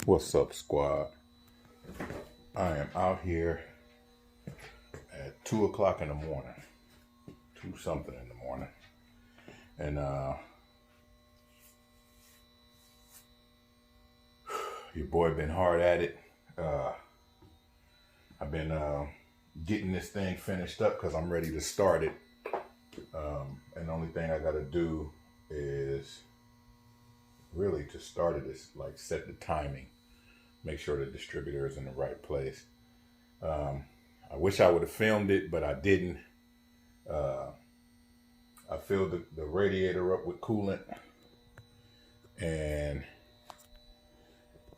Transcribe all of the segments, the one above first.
What's up, squad? I am out here at 2 o'clock in the morning, 2 something in the morning, and your boy been hard at it. I've been getting this thing finished up because I'm ready to start it, and the only thing I gotta do is really to start it is like set the timing, make sure the distributor is in the right place. I wish I would have filmed it, but I didn't. I filled the radiator up with coolant, and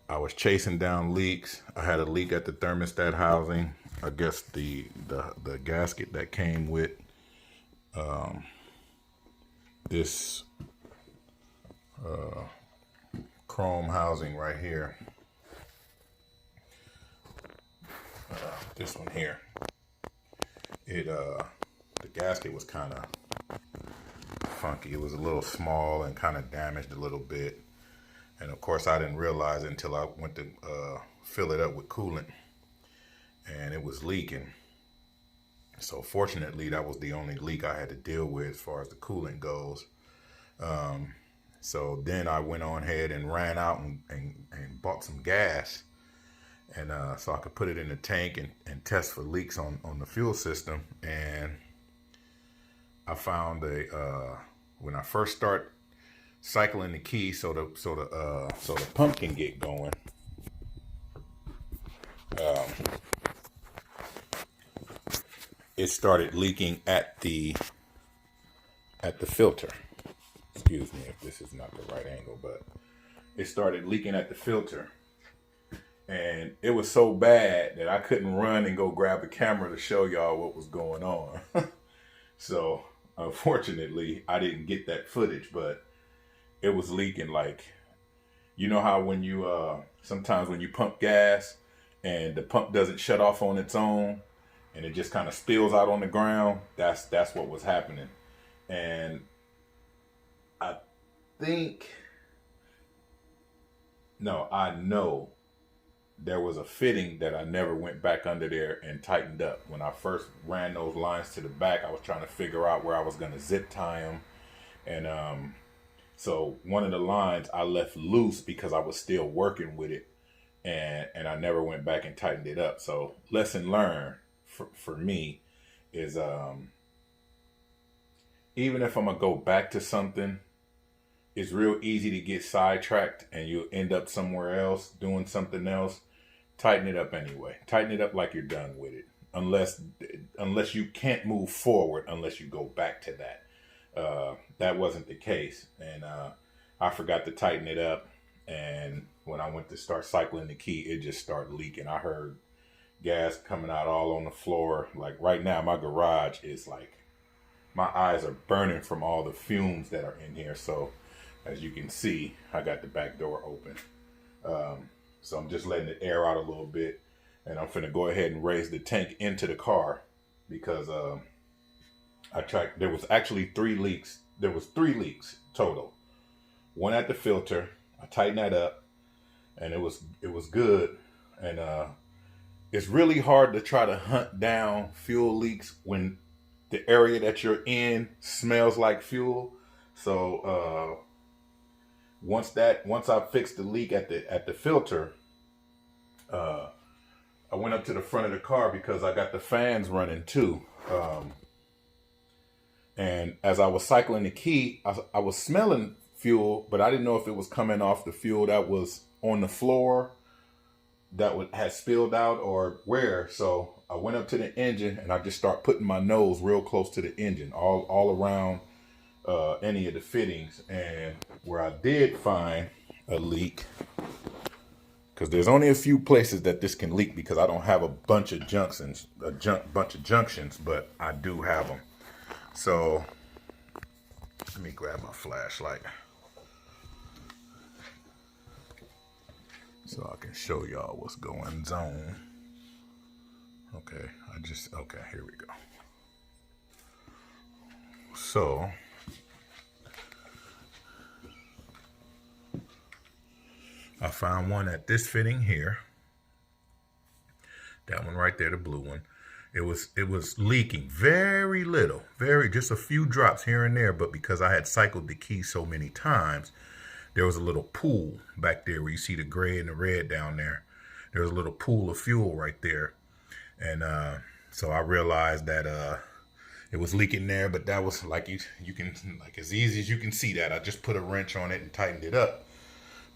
I was chasing down leaks. I had a leak at the thermostat housing. I guess the gasket that came with this chrome housing right here. This one here. The gasket was kind of funky. It was a little small and kind of damaged a little bit. And of course, I didn't realize it until I went to fill it up with coolant, and it was leaking. So fortunately, that was the only leak I had to deal with as far as the coolant goes. So then I went on ahead and ran out and bought some gas, and so I could put it in the tank and test for leaks on the fuel system. And I found when I first start cycling the key so the pump can get going, it started leaking at the filter. Excuse me if this is not the right angle, but it started leaking at the filter. And it was so bad that I couldn't run and go grab a camera to show y'all what was going on. So unfortunately, I didn't get that footage, but it was leaking like, you know how when you, sometimes when you pump gas and the pump doesn't shut off on its own and it just kind of spills out on the ground, that's what was happening. And I know there was a fitting that I never went back under there and tightened up. When I first ran those lines to the back, I was trying to figure out where I was going to zip tie them. And so one of the lines I left loose because I was still working with it, and I never went back and tightened it up. So lesson learned for me is even if I'm going to go back to something, it's real easy to get sidetracked and you'll end up somewhere else doing something else. Tighten it up anyway. Tighten it up like you're done with it. Unless you can't move forward unless you go back to that. That wasn't the case. And I forgot to tighten it up. And when I went to start cycling the key, it just started leaking. I heard gas coming out all on the floor. Like right now, my garage is like, my eyes are burning from all the fumes that are in here. So as you can see, I got the back door open. So I'm just letting it air out a little bit. And I'm finna go ahead and raise the tank into the car because I tried. There was actually 3 leaks. There was 3 leaks total. One at the filter. I tightened that up, and it was good. And it's really hard to try to hunt down fuel leaks when the area that you're in smells like fuel. So once I fixed the leak at the filter, I went up to the front of the car because I got the fans running too. And as I was cycling the key, I was smelling fuel, but I didn't know if it was coming off the fuel that was on the floor that had spilled out or where. So I went up to the engine and I just start putting my nose real close to the engine, all around any of the fittings. And where I did find a leak, because there's only a few places that this can leak because I don't have a bunch of junctions, but I do have them. So let me grab my flashlight so I can show y'all what's going on. Okay, here we go. So I found one at this fitting here. That one right there, the blue one. It was leaking very little, just a few drops here and there, but because I had cycled the key so many times, there was a little pool back there where you see the gray and the red down there. There was a little pool of fuel right there. And so I realized that it was leaking there, but that was like you can like as easy as you can see that. I just put a wrench on it and tightened it up.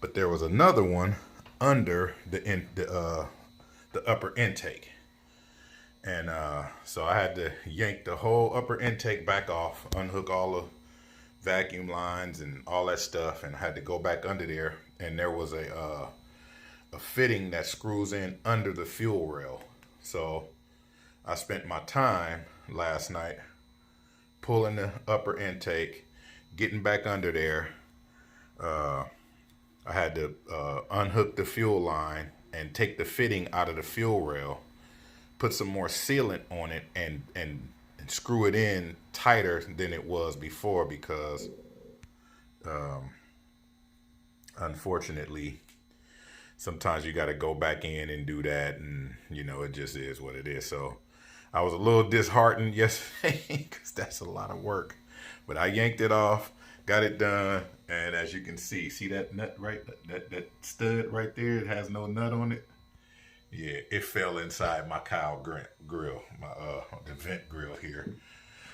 But there was another one under the upper intake. And so I had to yank the whole upper intake back off, unhook all the vacuum lines and all that stuff, and I had to go back under there. And there was a fitting that screws in under the fuel rail. So I spent my time last night pulling the upper intake, getting back under there. I had to unhook the fuel line and take the fitting out of the fuel rail, put some more sealant on it, and screw it in tighter than it was before, because unfortunately sometimes you got to go back in and do that, and it just is what it is. So I was a little disheartened yesterday because that's a lot of work, but I yanked it off, got it done. And as you can see that nut right, that stud right there, it has no nut on it. Yeah, it fell inside my cowl grill, the vent grill here.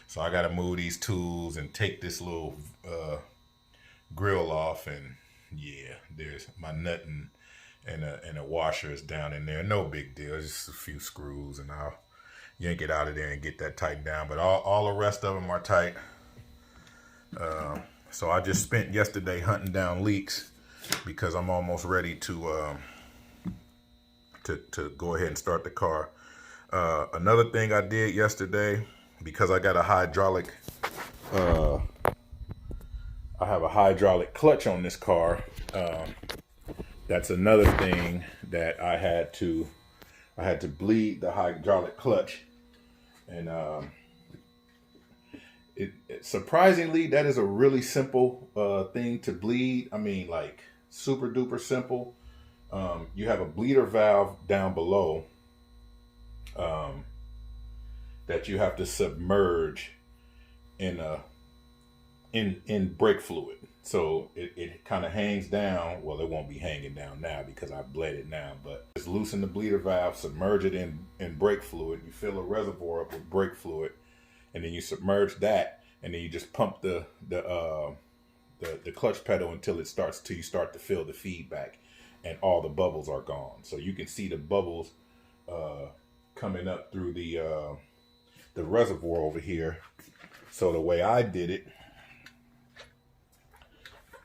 So I got to move these tools and take this little grill off, and yeah, there's my nut and a washer is down in there. No big deal, it's just a few screws, and I'll yank it out of there and get that tightened down. But all the rest of them are tight. So I just spent yesterday hunting down leaks because I'm almost ready to go ahead and start the car. Another thing I did yesterday, because I got a hydraulic, I have a hydraulic clutch on this car. That's another thing that I had to bleed the hydraulic clutch, and surprisingly, that is a really simple thing to bleed. I mean, like super duper simple. You have a bleeder valve down below that you have to submerge in brake fluid. So it kind of hangs down. Well, it won't be hanging down now because I bled it now, but just loosen the bleeder valve, submerge it in brake fluid. You fill a reservoir up with brake fluid, and then you submerge that, and then you just pump the clutch pedal until you start to feel the feedback, and all the bubbles are gone. So you can see the bubbles coming up through the reservoir over here. So the way I did it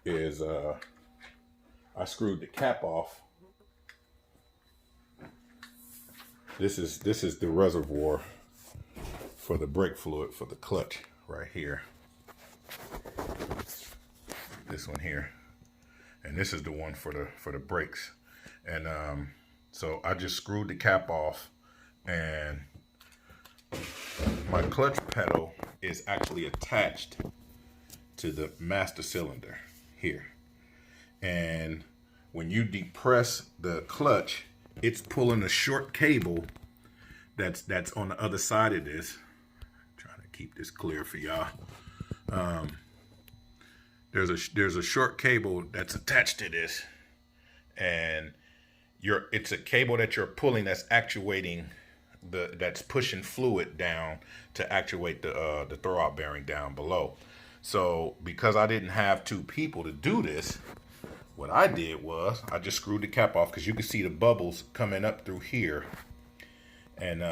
is I screwed the cap off. This is the reservoir for the brake fluid for the clutch right here. This one here, and this is the one for the brakes. And so I just screwed the cap off, and my clutch pedal is actually attached to the master cylinder here. And when you depress the clutch, it's pulling a short cable that's on the other side of this. I'm trying to keep this clear for y'all. There's a short cable that's attached to this, and it's a cable that you're pulling that's actuating that's pushing fluid down to actuate the throwout bearing down below. So because I didn't have two people to do this, what I did was I just screwed the cap off, because you can see the bubbles coming up through here, and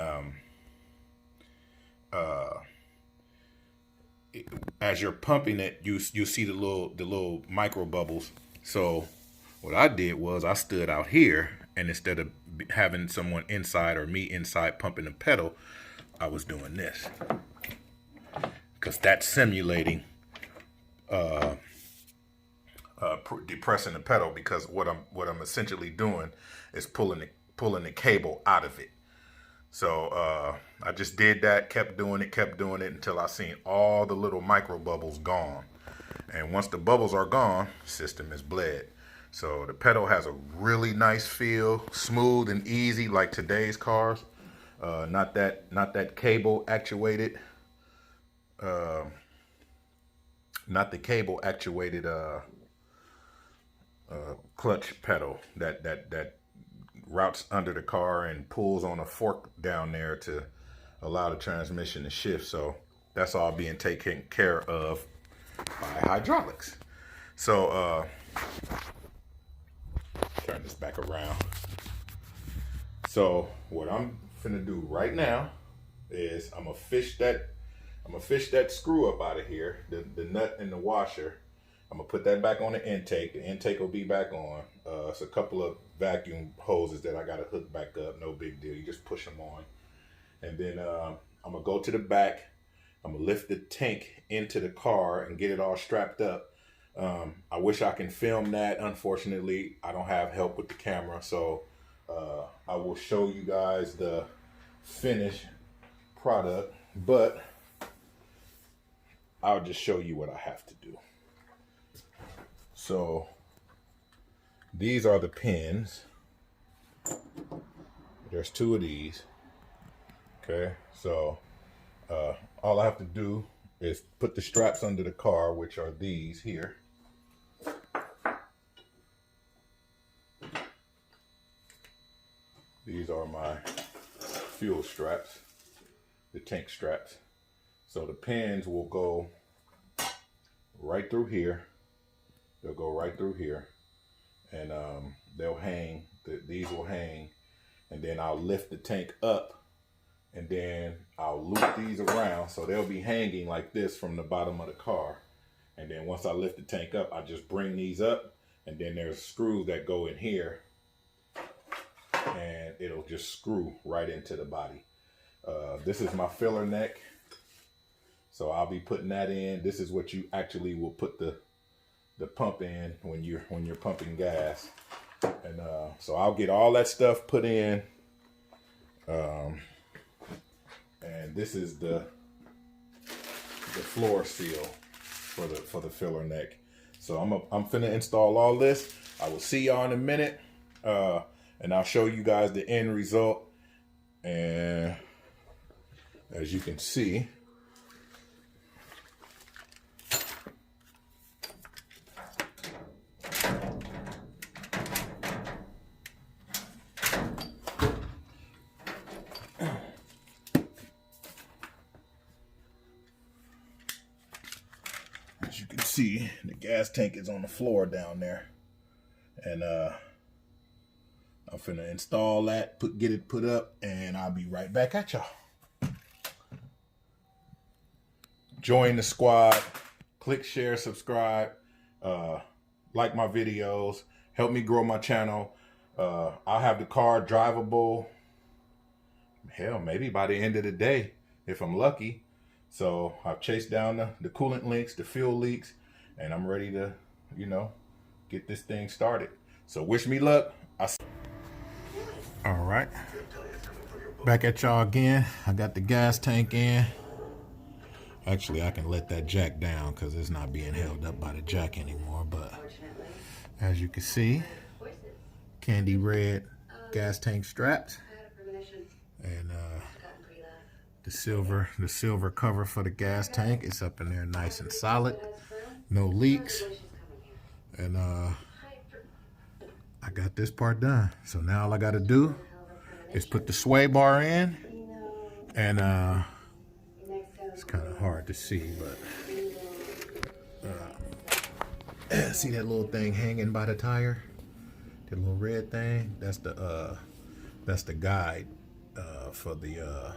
as you're pumping it, you see the little micro bubbles. So what I did was I stood out here, and instead of having someone inside or me inside pumping the pedal, I was doing this, because that's simulating depressing the pedal, because what I'm essentially doing is pulling the cable out of it. So I just did that, kept doing it until I seen all the little micro bubbles gone. And once the bubbles are gone, system is bled. So the pedal has a really nice feel, smooth and easy like today's cars. Not that cable actuated, not the cable actuated clutch pedal that routes under the car and pulls on a fork down there to allow the transmission to shift. So that's all being taken care of by hydraulics. So turn this back around. So what I'm finna do right now is I'm gonna fish that screw up out of here, the nut and the washer. I'm gonna put that back on the intake. The intake will be back on. It's a couple of vacuum hoses that I gotta hook back up. No big deal. You just push them on. And then I'm gonna go to the back. I'm gonna lift the tank into the car and get it all strapped up. I wish I can film that. Unfortunately, I don't have help with the camera. So I will show you guys the finished product, but I'll just show you what I have to do. So these are the pins. There's 2 of these. Okay, so all I have to do is put the straps under the car, which are these here. These are my fuel straps, the tank straps. So the pins will go right through here. They'll go right through here, and they'll hang. These will hang, and then I'll lift the tank up, and then I'll loop these around, so they'll be hanging like this from the bottom of the car. And then once I lift the tank up, I just bring these up, and then there's screws that go in here, and it'll just screw right into the body. This is my filler neck, so I'll be putting that in. This is what you actually will put the pump in when you're pumping gas. And so I'll get all that stuff put in. And this is the floor seal for the filler neck. So I'm finna install all this. I will see y'all in a minute, and I'll show you guys the end result. And as you can see, the gas tank is on the floor down there, and I'm finna install that, get it put up, and I'll be right back at y'all. Join the squad, click, share, subscribe, like my videos, help me grow my channel. I'll have the car drivable, hell, maybe by the end of the day if I'm lucky. So I've chased down the coolant leaks, the fuel leaks, and I'm ready to, get this thing started. So wish me luck. All right, back at y'all again. I got the gas tank in. Actually, I can let that jack down because it's not being held up by the jack anymore. But as you can see, candy red gas tank straps, and the silver cover for the gas tank. It's up in there nice and solid, no leaks, and I got this part done. So now all I got to do is put the sway bar in, and it's kind of hard to see, but see that little thing hanging by the tire, the little red thing? That's the guide for the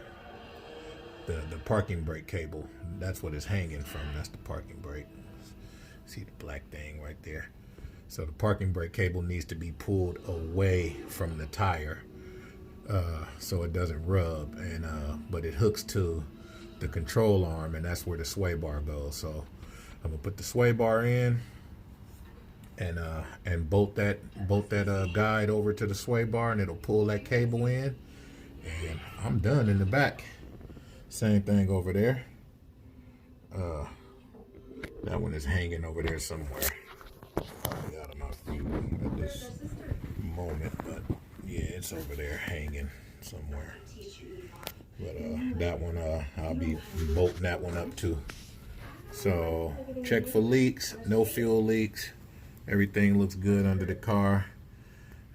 parking brake cable. That's what it's hanging from. That's the parking brake. See the black thing right there? So the parking brake cable needs to be pulled away from the tire so it doesn't rub, and but it hooks to the control arm, and that's where the sway bar goes. So I'm gonna put the sway bar in, and bolt that guide over to the sway bar, and it'll pull that cable in, and I'm done in the back. Same thing over there. That one is hanging over there somewhere. Out of my view. this moment, but yeah, it's over there hanging somewhere. But that one, I'll be bolting that one up too. So check for leaks, no fuel leaks. Everything looks good under the car.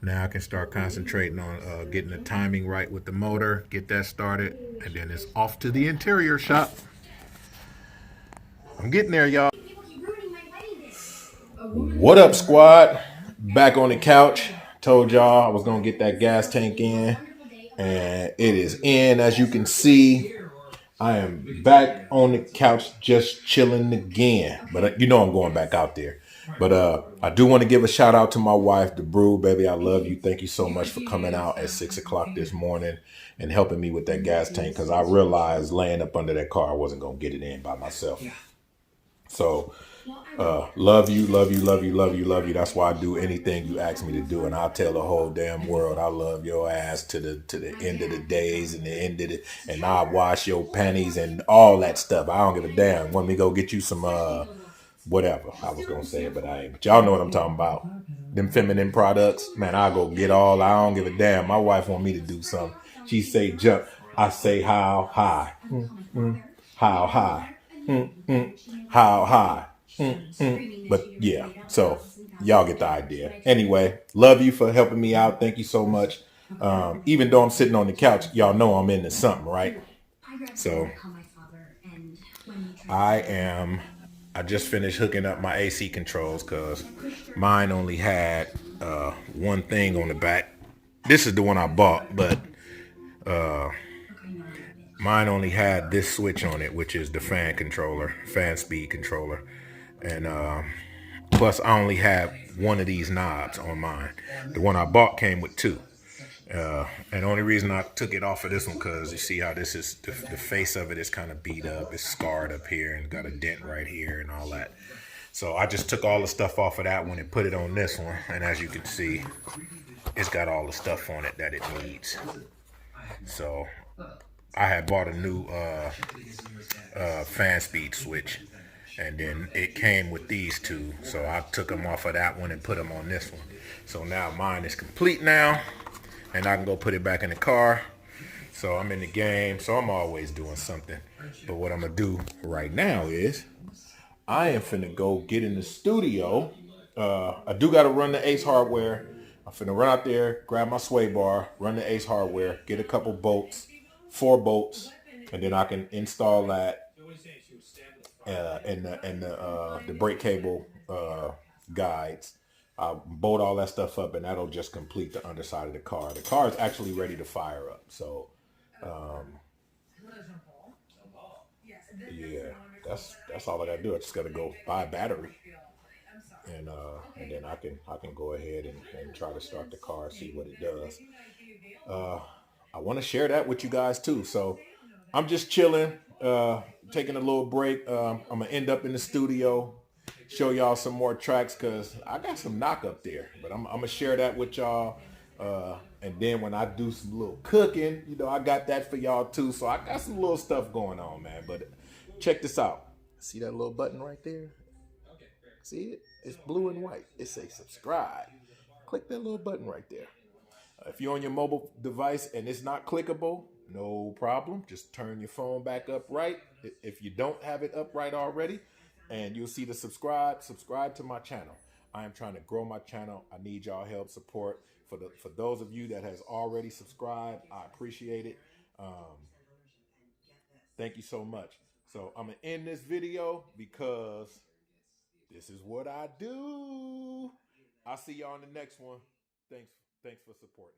Now I can start concentrating on getting the timing right with the motor, get that started, and then it's off to the interior shop. I'm getting there, y'all. What up, squad? Back on the couch. Told y'all I was going to get that gas tank in, and it is in. As you can see, I am back on the couch just chilling again. But you know I'm going back out there. But I do want to give a shout out to my wife, the Brew, baby. I love you. Thank you so much for coming out at 6 o'clock this morning and helping me with that gas tank, because I realized laying up under that car I wasn't going to get it in by myself. So love you, love you, love you, love you, love you. That's why I do anything you ask me to do, and I'll tell the whole damn world I love your ass to the end of the days and the end of the, and I'll wash your panties and all that stuff. I don't give a damn. Want me to go get you some whatever. I was gonna say it, but I ain't. But y'all know what I'm talking about. Them feminine products, man. I go get all. I don't give a damn. My wife want me to do something. She say jump. I say how high. How high. How high. But yeah, so y'all get the idea. Anyway, love you for helping me out. Thank you so much. Even though I'm sitting on the couch, y'all know I'm into something, right? So I just finished hooking up my AC controls because mine only had one thing on the back. This is the one I bought, but mine only had this switch on it, which is the fan speed controller. And plus, I only have one of these knobs on mine. The one I bought came with two. And the only reason I took it off of this one, because you see how this is, the face of it is kind of beat up. It's scarred up here and got a dent right here and all that. So I just took all the stuff off of that one and put it on this one. And as you can see, it's got all the stuff on it that it needs. So I had bought a new fan speed switch, and then it came with these two. So I took them off of that one and put them on this one. So now mine is complete now, and I can go put it back in the car. So I'm in the game, so I'm always doing something. But what I'm gonna do right now is I am finna go get in the studio. I do gotta run the Ace Hardware. I'm finna run out there, grab my sway bar, run the Ace Hardware, get a couple bolts, 4 bolts, and then I can install that and the brake cable guides. I'll bolt all that stuff up, and that'll just complete the underside of the car. The car is actually ready to fire up. So, yeah, that's all I gotta do. I just gotta go buy a battery, and then I can go ahead and try to start the car, see what it does. I want to share that with you guys too. So I'm just chilling, taking a little break. I'm gonna end up in the studio, show y'all some more tracks because I got some knock up there. But I'm gonna share that with y'all. And then when I do some little cooking, you know, I got that for y'all too. So I got some little stuff going on, man. But check this out. See that little button right there? See it? It's blue and white. It says subscribe. Click that little button right there. If you're on your mobile device and it's not clickable, no problem. Just turn your phone back up right. If you don't have it upright already, and you'll see the subscribe to my channel. I am trying to grow my channel. I need y'all help, support. For those of you that has already subscribed, I appreciate it. Thank you so much. So I'm gonna end this video because this is what I do. I'll see y'all in the next one. Thanks for supporting.